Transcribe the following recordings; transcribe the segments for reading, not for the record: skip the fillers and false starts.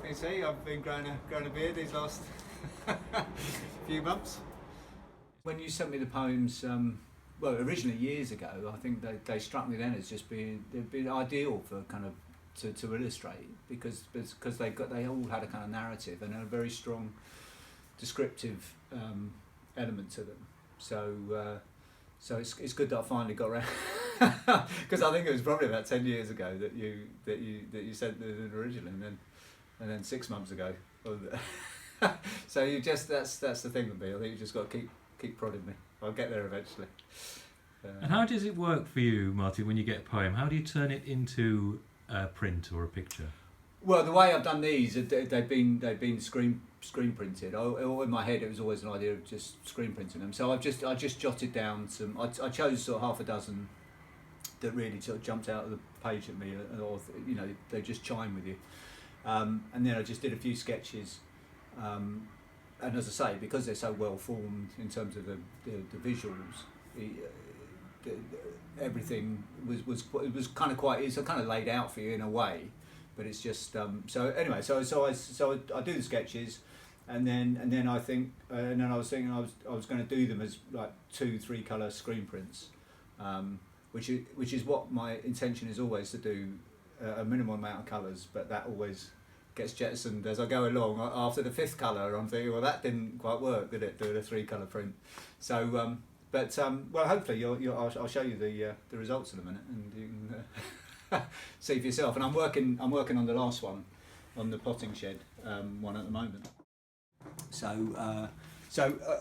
you can see, I've been growing a beard these last few months. When you sent me the poems, well, originally years ago, I think they struck me then as just they'd been ideal for kind of to illustrate because they all had a kind of narrative and a very strong descriptive element to them. So it's good that I finally got around because I think it was probably about 10 years ago that you sent it originally, and then 6 months ago. So you just that's the thing with me. I think you just got to keep prodding me. I'll get there eventually. And how does it work for you, Martin, when you get a poem? How do you turn it into a print or a picture? Well, the way I've done these, they've been screen printed. In my head, it was always an idea of just screen printing them. So I just jotted down some. I chose sort of half a dozen that really sort of jumped out of the page at me, or they just chime with you. And then I just did a few sketches. And as I say, because they're so well formed in terms of the visuals, everything was kind of it's kind of laid out for you in a way. But it's just so anyway. So I do the sketches, and then I think, and then I was thinking I was going to do them as like 2-3 colour screen prints, which is what my intention is always to do, a minimum amount of colours, but that always gets jettisoned as I go along. After the 5th colour, I'm thinking, well, that didn't quite work, did it? Doing a 3 colour print. So, well, hopefully I'll show you the results in a minute, and you can. See for yourself, and I'm working on the last one, on the potting shed one at the moment. So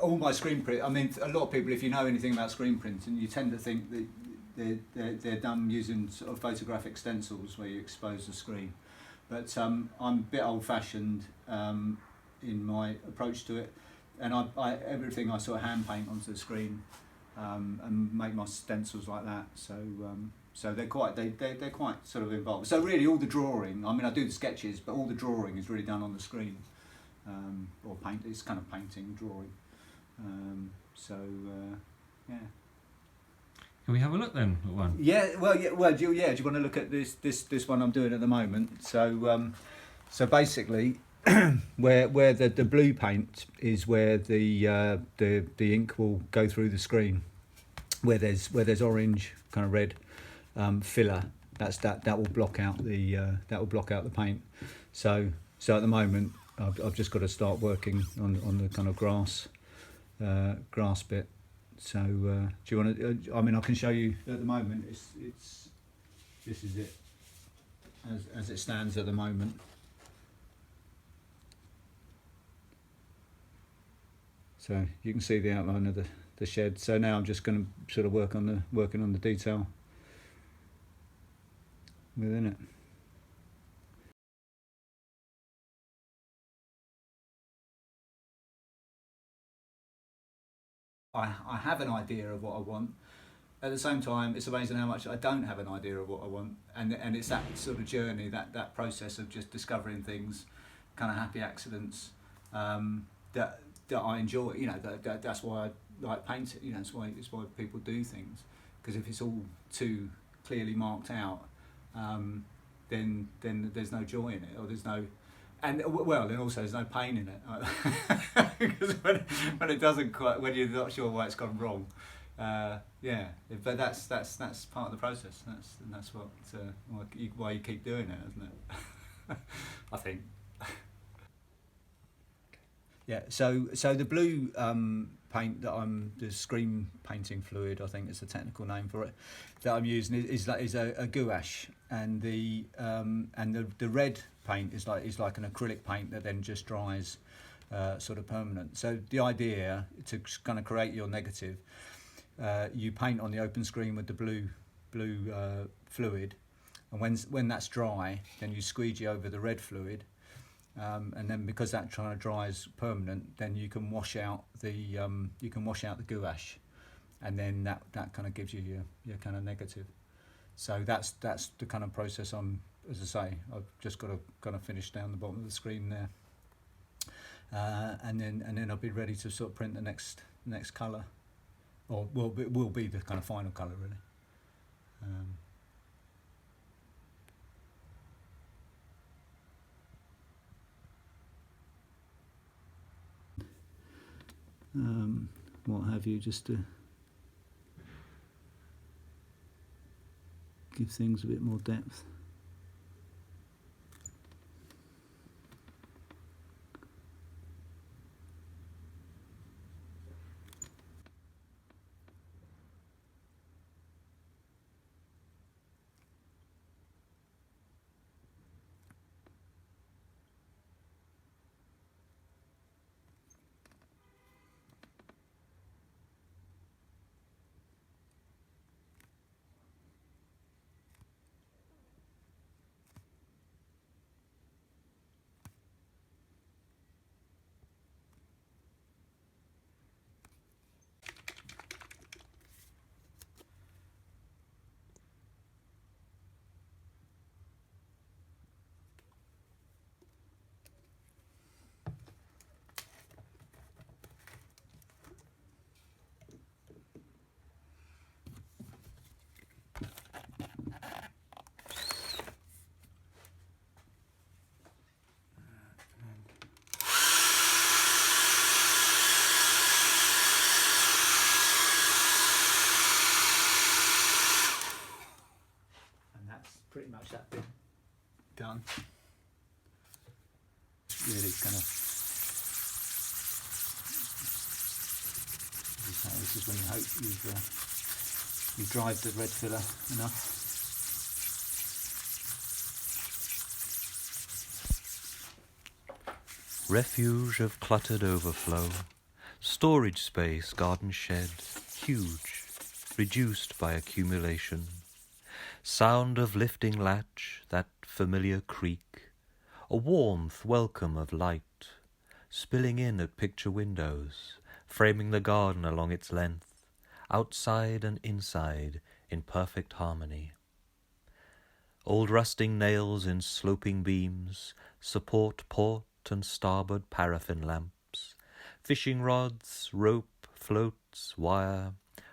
all my screen print. I mean, a lot of people, if you know anything about screen printing, you tend to think that they're done using sort of photographic stencils where you expose the screen. But I'm a bit old-fashioned in my approach to it, and I everything I sort of hand paint onto the screen and make my stencils like that. So they're quite sort of involved. So really, all the drawing. I mean, I do the sketches, but all the drawing is really done on the screen, or paint. It's kind of painting, drawing. Yeah. Can we have a look then at one? Yeah. Well, yeah. Well, do you want to look at this one I'm doing at the moment? So basically, where the blue paint is where the ink will go through the screen. Where there's orange, kind of red. Filler that will block out the paint. So at the moment I've just got to start working on the kind of grass bit. So do you want to? I mean, I can show you at the moment. It's this is it as it stands at the moment. So you can see the outline of the shed. So now I'm just going to sort of working on the detail within it. I have an idea of what I want. At the same time, it's amazing how much I don't have an idea of what I want, and it's that sort of journey, that process of just discovering things, kind of happy accidents, that I enjoy. You know, that's why I like painting. You know, it's why people do things, because if it's all too clearly marked out, then there's no joy in it, or there's no, and well, then also there's no pain in it, because when it doesn't quite, when you're not sure why it's gone wrong, yeah. But that's part of the process. That's why you keep doing it, isn't it? I think. Yeah. So the blue paint that the screen painting fluid, I think is the technical name for it, that I'm using is a gouache, and the red paint is like an acrylic paint that then just dries sort of permanent. So the idea to kind of create your negative, you paint on the open screen with the blue fluid, and when that's dry, then you squeegee over the red fluid. And then because that kind of dries permanent, then you can wash out the gouache, and then that kind of gives you your kind of negative. So that's the kind of process I'm, as I say, I've just got to kind of finish down the bottom of the screen there, and then I'll be ready to sort of print the next colour, or it will be the kind of final colour really. what have you, just to give things a bit more depth. Pretty much that bit done. Really kind of. This is when you hope you've dried the red filler enough. Refuge of cluttered overflow, storage space, garden shed, huge, reduced by accumulation. Sound of lifting latch, that familiar creak, a warmth welcome of light, spilling in at picture windows, framing the garden along its length, outside and inside in perfect harmony. Old rusting nails in sloping beams support port and starboard paraffin lamps, fishing rods, rope, floats, wire,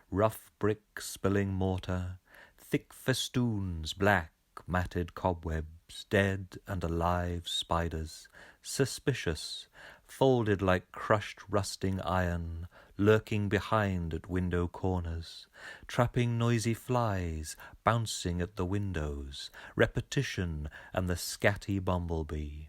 rough brick spilling mortar, thick festoons, black, matted cobwebs, dead and alive spiders, suspicious, folded like crushed rusting iron, lurking behind at window corners, trapping noisy flies, bouncing at the windows, repetition and the scatty bumblebee.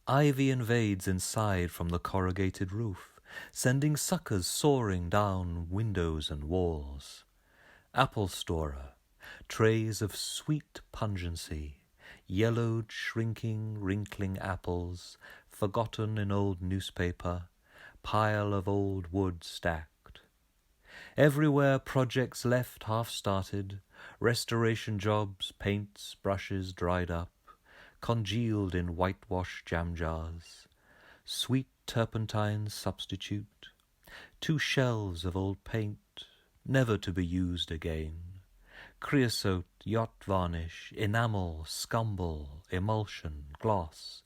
Ivy invades inside from the corrugated roof, sending suckers soaring down windows and walls. Apple storer, trays of sweet pungency, yellowed, shrinking, wrinkling apples, forgotten in old newspaper, pile of old wood stacked. Everywhere projects left half-started, restoration jobs, paints, brushes dried up, congealed in whitewash jam jars, sweet turpentine substitute, 2 shelves of old paint, never to be used again, creosote, yacht varnish, enamel, scumble, emulsion, gloss,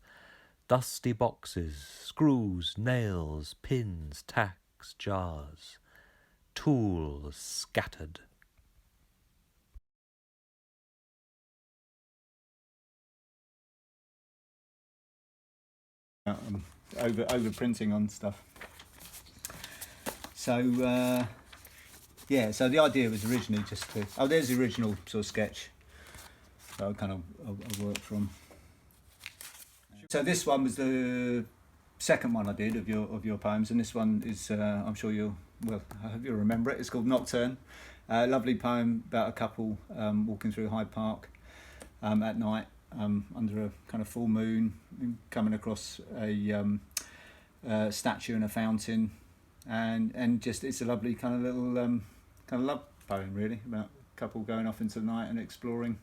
dusty boxes, screws, nails, pins, tacks, jars, tools scattered. Over printing on stuff. So yeah, so the idea was originally just to, there's the original sort of sketch that I worked from. So this one was the second one I did of your poems, and this one is I'm sure I hope you'll remember it. It's called Nocturne. Lovely poem about a couple walking through Hyde Park at night under a kind of full moon, coming across a statue and a fountain, and just it's a lovely kind of little kind of love poem really about a couple going off into the night and exploring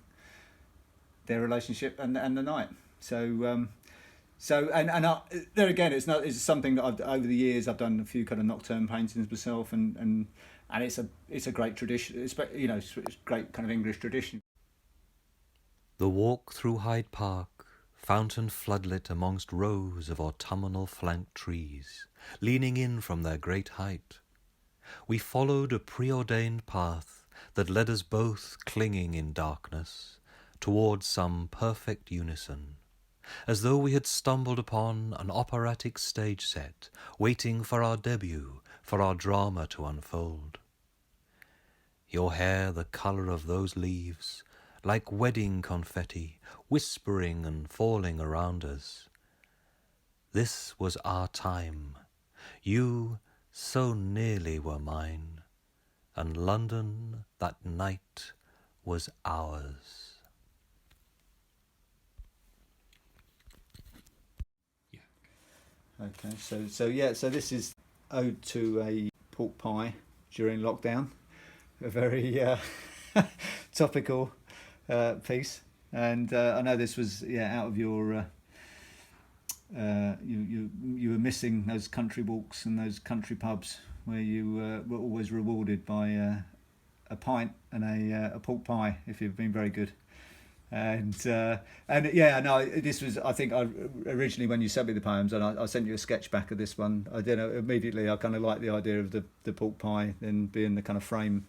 their relationship and the night. So there again, it's something that I've over the years I've done a few kind of nocturne paintings myself, and it's a great tradition. It's great kind of English tradition. The walk through Hyde Park, fountain floodlit amongst rows of autumnal flanked trees, leaning in from their great height. We followed a preordained path that led us both clinging in darkness towards some perfect unison, as though we had stumbled upon an operatic stage set, waiting for our debut, for our drama to unfold. Your hair the colour of those leaves, like wedding confetti, whispering and falling around us. This was our time. You so nearly were mine, and London that night was ours. Okay, so this is ode to a pork pie during lockdown, a very topical piece, and I know this was out of your you were missing those country walks and those country pubs where you were always rewarded by a pint and a pork pie if you've been very good. And this was, I think, originally when you sent me the poems, and I sent you a sketch back of this one. I did immediately. I kind of liked the idea of the pork pie then being the kind of frame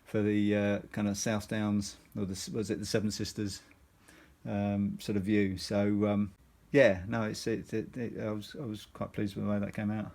for the kind of South Downs, or was it the Seven Sisters sort of view. So I was quite pleased with the way that came out.